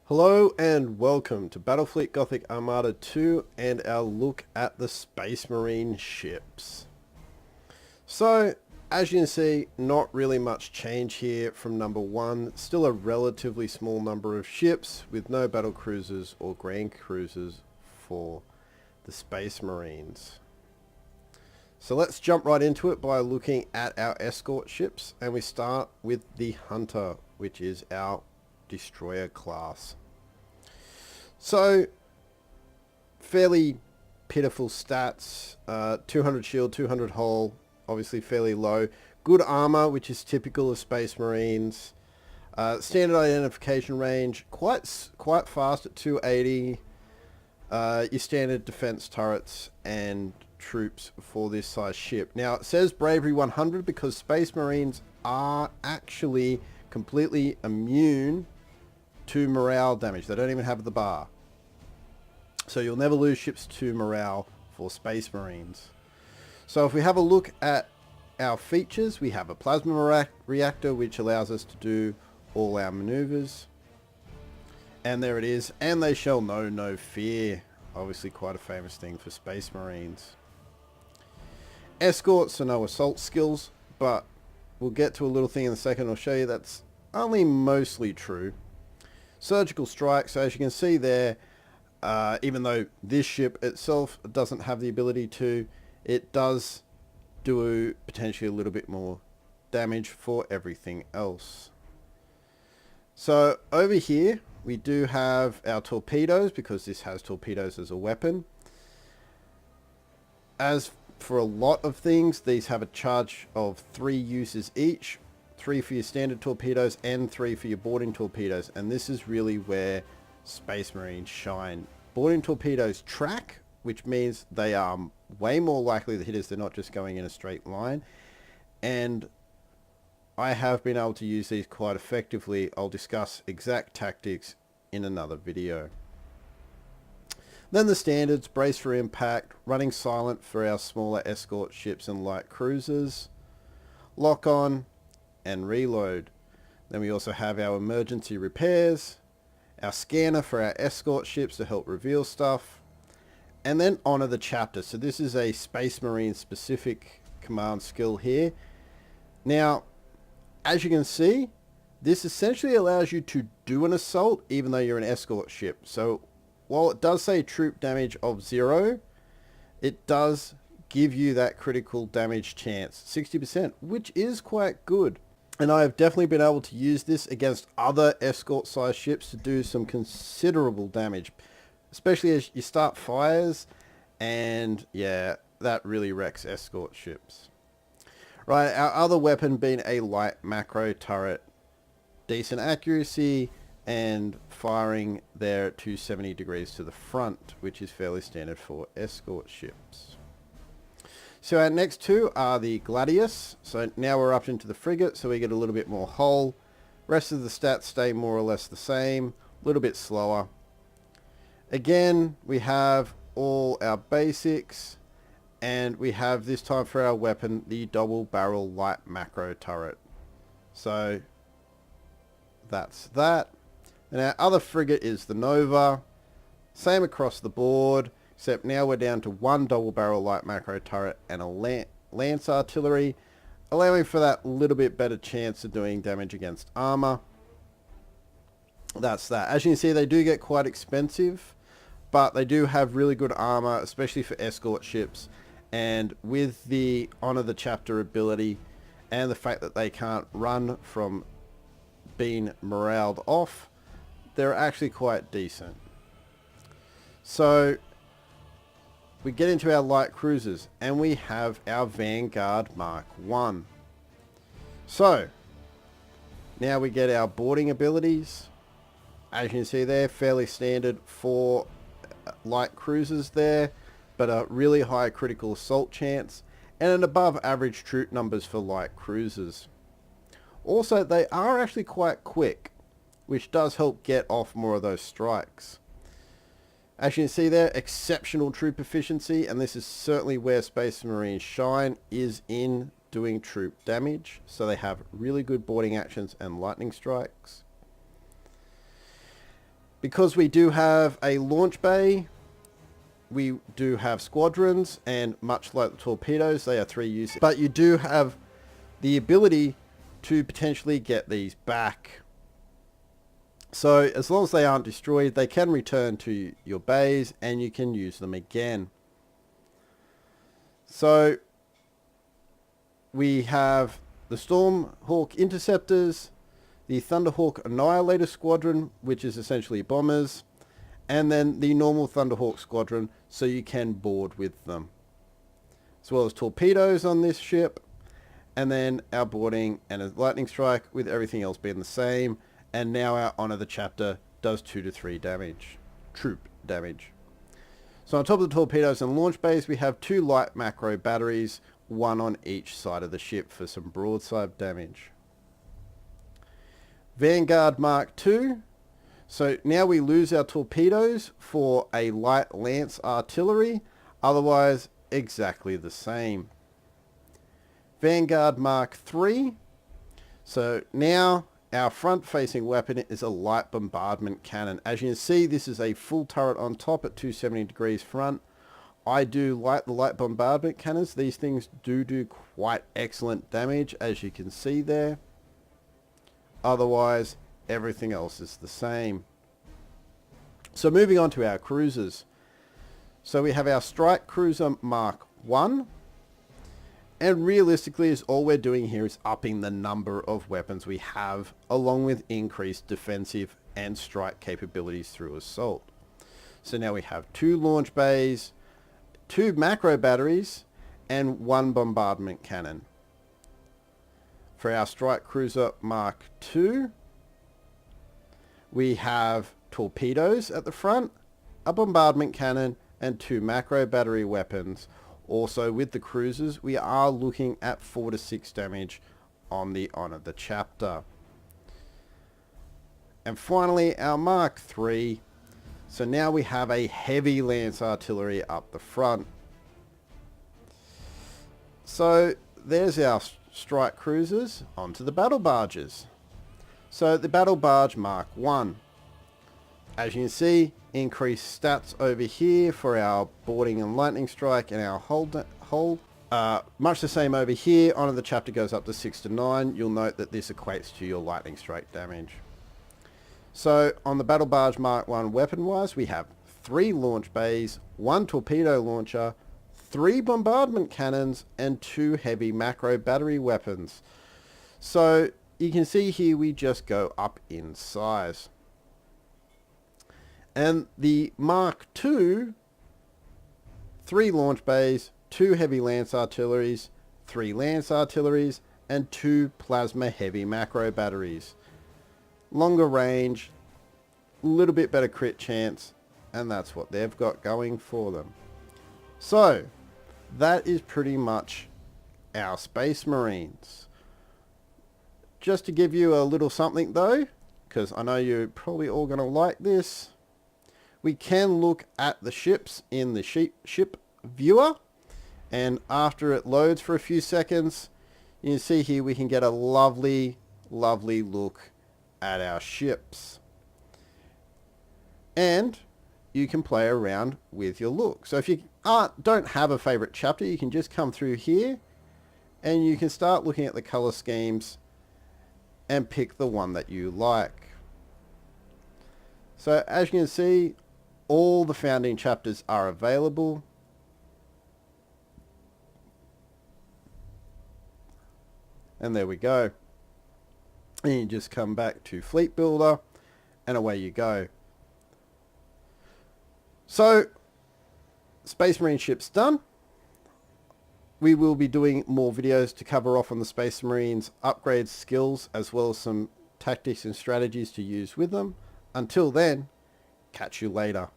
Hello and welcome to Battlefleet Gothic Armada 2 and our look at the Space Marine ships. So, as you can see, not really much change here from number 1. Still a relatively small number of ships with no battle cruisers or grand cruisers for the Space Marines. So let's jump right into it by looking at our escort ships, and we start with the Hunter, which is our destroyer class. So, fairly pitiful stats, 200 shield, 200 hull, obviously fairly low. Good armor, which is typical of Space Marines. Standard identification range, quite fast at 280. Your standard defense turrets and troops for this size ship. Now, it says Bravery 100 because Space Marines are actually completely immune to morale damage. They don't even have the bar. So you'll never lose ships to morale for Space Marines. So if we have a look at our features, we have a plasma reactor which allows us to do all our maneuvers. And there it is. And they shall know no fear. Obviously quite a famous thing for Space Marines. Escorts, so no assault skills, but we'll get to a little thing in a second. I'll show you that's only mostly true. Surgical strike, so as you can see there, even though this ship itself doesn't have the ability to, it does do potentially a little bit more damage for everything else. So over here we do have our torpedoes, because this has torpedoes as a weapon. As for a lot of things, these have a charge of 3 uses each. 3 for your standard torpedoes and 3 for your boarding torpedoes, and this is really where Space Marines shine. Boarding torpedoes track, which means they are way more likely to hit us. They're not just going in a straight line, and I have been able to use these quite effectively. I'll discuss exact tactics in another video. Then the standards: brace for impact, running silent for our smaller escort ships and light cruisers, lock on, and reload. Then we also have our emergency repairs, our scanner for our escort ships to help reveal stuff, and then honor the chapter. So this is a Space Marine specific command skill here. Now, as you can see, this essentially allows you to do an assault even though you're an escort ship. So while it does say troop damage of 0, it does give you that critical damage chance, 60%, which is quite good. And I have definitely been able to use this against other escort size ships to do some considerable damage, especially as you start fires, and yeah, that really wrecks escort ships. Right, our other weapon being a light macro turret, decent accuracy and firing there at 270 degrees to the front, which is fairly standard for escort ships. So our next two are the Gladius. So now we're up into the frigate, so we get a little bit more hull. Rest of the stats stay more or less the same, a little bit slower. Again, we have all our basics, and we have this time for our weapon the double barrel light macro turret. So that's that. And our other frigate is the Nova. Same across the board, except now we're down to 1 double barrel light macro turret and a lance artillery, allowing for that little bit better chance of doing damage against armor. That's that. As you can see, they do get quite expensive, but they do have really good armor, especially for escort ships. And with the honor the chapter ability and the fact that they can't run from being moraled off, they're actually quite decent. So we get into our light cruisers, and we have our Vanguard Mark 1. So now we get our boarding abilities. As you can see there, fairly standard for light cruisers there, but a really high critical assault chance and an above average troop numbers for light cruisers. Also, they are actually quite quick, which does help get off more of those strikes. As you can see there, exceptional troop efficiency, and this is certainly where Space Marines shine, is in doing troop damage. So they have really good boarding actions and lightning strikes. Because we do have a launch bay, we do have squadrons, and much like the torpedoes, they are 3 uses. But you do have the ability to potentially get these back. So as long as they aren't destroyed, they can return to your bays and you can use them again. So we have the Stormhawk Interceptors, the Thunderhawk Annihilator Squadron, which is essentially bombers, and then the normal Thunderhawk Squadron, so you can board with them. As well as torpedoes on this ship, and then our boarding and a lightning strike, with everything else being the same. And now our Honor the Chapter does 2 to 3 damage, troop damage. So on top of the torpedoes and launch bays, we have 2 light macro batteries, 1 on each side of the ship for some broadside damage. Vanguard Mark II. So now we lose our torpedoes for a light lance artillery, otherwise exactly the same. Vanguard Mark III. So now our front-facing weapon is a light bombardment cannon. As you can see, this is a full turret on top at 270 degrees front. I do like the light bombardment cannons. These things do quite excellent damage, as you can see there. Otherwise, everything else is the same. So moving on to our cruisers. So we have our Strike Cruiser Mark I. And realistically, is all we're doing here is upping the number of weapons we have, along with increased defensive and strike capabilities through assault. So now we have 2 launch bays, 2 macro batteries, and 1 bombardment cannon. For our Strike Cruiser Mark II, we have torpedoes at the front, a bombardment cannon, and 2 macro battery weapons. Also, with the cruisers, we are looking at 4 to 6 damage on the Honor the Chapter. And finally, our Mark III. So now we have a heavy lance artillery up the front. So there's our strike cruisers. Onto the battle barges. So the battle barge Mark I. As you can see, increased stats over here for our boarding and lightning strike and our hold. Much the same over here. Honor the Chapter goes up to 6 to 9. You'll note that this equates to your lightning strike damage. So on the battle barge Mark I weapon wise, we have 3 launch bays, 1 torpedo launcher, 3 bombardment cannons, and 2 heavy macro battery weapons. So you can see here we just go up in size. And the Mark II, 3 launch bays, 2 heavy lance artilleries, 3 lance artilleries, and 2 plasma heavy macro batteries. Longer range, a little bit better crit chance, and that's what they've got going for them. So, that is pretty much our Space Marines. Just to give you a little something though, because I know you're probably all going to like this, we can look at the ships in the ship viewer, and after it loads for a few seconds, you can see here we can get a lovely look at our ships. And you can play around with your look. So if you don't have a favorite chapter, you can just come through here and you can start looking at the color schemes and pick the one that you like. So as you can see, all the founding chapters are available. And there we go. And you just come back to Fleet Builder and away you go. So, Space Marine ship's done. We will be doing more videos to cover off on the Space Marines upgrade skills, as well as some tactics and strategies to use with them. Until then, catch you later.